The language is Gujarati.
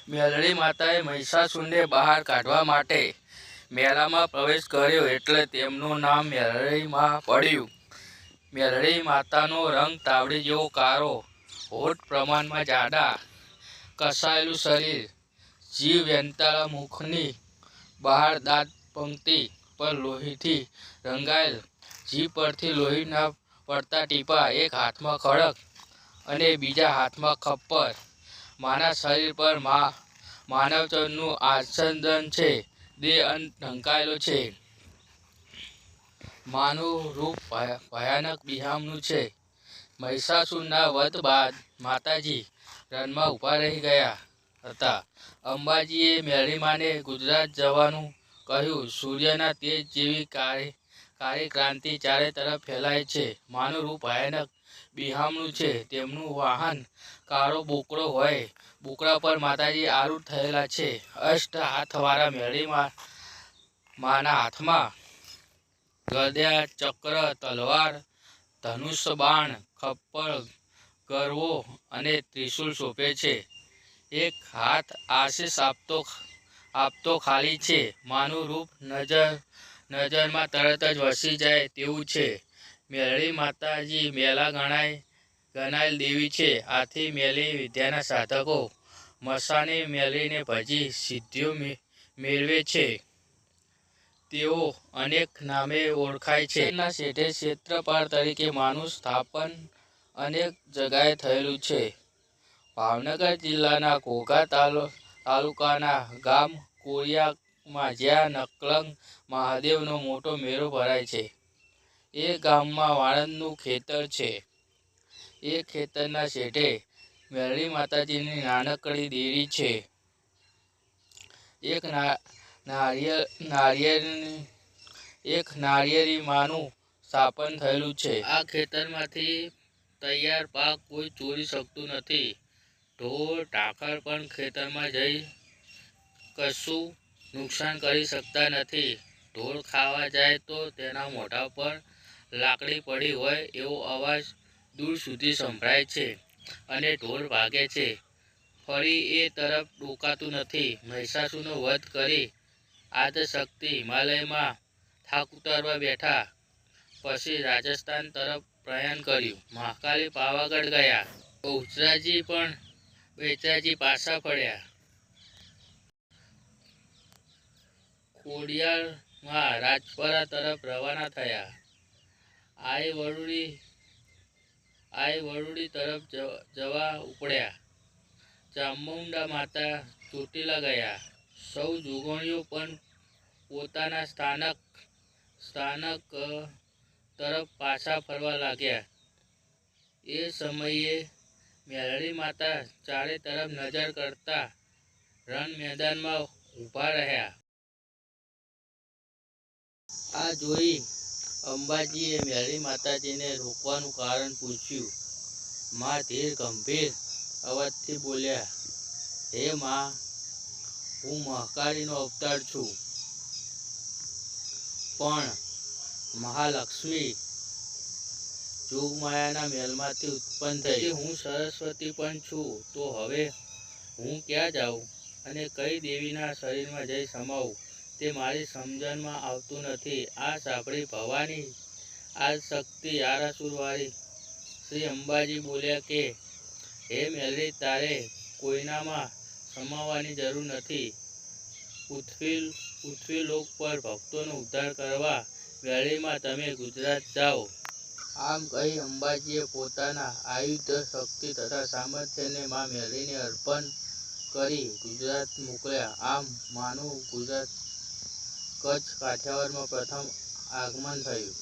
મેલડી માતાએ મહિષાસુરને બહાર કાઢવા માટે મેળામાં પ્રવેશ કર્યો એટલે તેમનું નામ મેલડી માં પડ્યું. મેલડી માતાનો રંગ તાવડી જેવો કાળો, હોઠ પ્રમાણમાં જાડા, કસાયેલું શરીર, જીભ વેંતાળા, મુખની બહાર દાંત પંક્તિ પર લોહીથી રંગાયેલ, જીભ પરથી લોહીના પડતા ટીપાં, એક હાથમાં ખડગ અને બીજા હાથમાં ખપ્પર. માના શરીર પર માનવચંદનું આચ્છાદન છે. દેહ અંત ઢંકાયેલો છે. માનું રૂપ ભયાનક બિહામણું છે. મહિષાસુરના વધ બાદ માતાજી રણમાં ઊભા રહી ગયા હતા. અંબાજીએ મેલડીમાને ગુજરાત જવાનું કહ્યું. સૂર્યના તેજ જેવી કાળી ક્રાંતિ ચારે તરફ ફેલાય છે. માનું રૂપ ભયાનક બિહામણું છે. તેમનું વાહન કાળો બોકડો હોય. બોકડા પર માતાજી આરૂઢ થયેલા છે. અષ્ટ હાથવાળા મેલડી માના હાથમાં ગદા, ચક્ર, તલવાર, ધનુષ, બાણ, ખપ્પર, ગરવો અને ત્રિશૂળ શોભે છે. એક હાથ આશીષ આપતો ખાલી છે. માનું રૂપ નજરમાં તરત જ વસી જાય તેવું છે. મેલડી માતાજી મેલા ગણાયેલ દેવી છે. આથી મેલી વિદ્યાના સાધકો મસાણી મેલડીને ભજી સિદ્ધિઓ મેળવે છે. તેઓ અનેક નામે ઓળખાય છે. ના શેઠે ક્ષેત્રપાળ તરીકે માનું સ્થાપન અનેક જગાએ થયેલું છે. ભાવનગર જિલ્લાના ઘોઘા તાલુકાના ગામ કોળિયાકમાં જ્યાં નકલંગ મહાદેવનો મોટો મેળો ભરાય છે. એ ગામમાં વાણંદનું ખેતર છે. એ ખેતરના શેઠે મેલડી માતાજીની નાનકડી દેરી છે. એક નાળિયેરી માનું સ્થાપન થયેલું છે. આ ખેતરમાંથી તૈયાર પાક કોઈ ચોરી શકતું નથી. ઢોર ઢાંખર પણ ખેતરમાં જઈ કશું નુકસાન કરી શકતા નથી. ઢોર ખાવા જાય તો તેના મોઢા પર લાકડી પડી હોય એવો અવાજ દૂર સુધી સંભળાય છે અને ઢોર ભાગે છે. ફરી એ તરફ ડોકાતું નથી. મહિષાસુરનો વધ કરી આદ્યશક્તિ હિમાલયમાં થાક ઉતારવા બેઠા પછી રાજસ્થાન તરફ પ્રયાણ કર્યું. મહાકાળી પાવાગઢ ગયા. બહુચરાજી પાછા ફર્યા. ખોડિયારમાં રાજપરા તરફ રવાના થયા. આઈ વરુડી તરફ જવા ઉપડ્યા. ચામુંડા માતા ચોટીલા ગયા. સૌ જોગણીઓ પણ પોતાના સ્થાનક તરફ પાછા ફરવા લાગ્યા. એ સમયે મેલડી માતા ચારે તરફ નજર કરતા રણ મેદાનમાં ઊભા રહ્યા. આ જોઈ અંબાજીએ મેલડી માતાજીને રોકવાનું કારણ પૂછ્યું. મા ધીર ગંભીર અવાજથી બોલ્યા, હે મા, હું મહાકાળીનો અવતાર છું, પણ મહાલક્ષ્મી જોગમાયાના મેલમાંથી ઉત્પન્ન થઈ. હું સરસ્વતી પણ છું. તો હવે હું ક્યાં જાઉં અને કઈ દેવીના શરીરમાં જઈ સમાવું તે મારી સમજણમાં આવતું નથી. આ સાંભળી ભવાની આદ્યશક્તિ આરાસુરવાળી શ્રી અંબાજી બોલ્યા કે, હે મેલડી, તારે કોઈનામાં સમાવાની જરૂર નથી. પૃથ્વીલોક પર ભક્તોનો ઉદ્ધાર કરવા મેલડીમાં તમે ગુજરાત જાઓ. આમ કહી અંબાજીએ પોતાના આયુધ, શક્તિ તથા સામર્થ્યને મા મેલડીને અર્પણ કરી ગુજરાત મોકલ્યા. આમ માનું ગુજરાત કચ્છ કાઠિયાવાડમાં પ્રથમ આગમન થયું.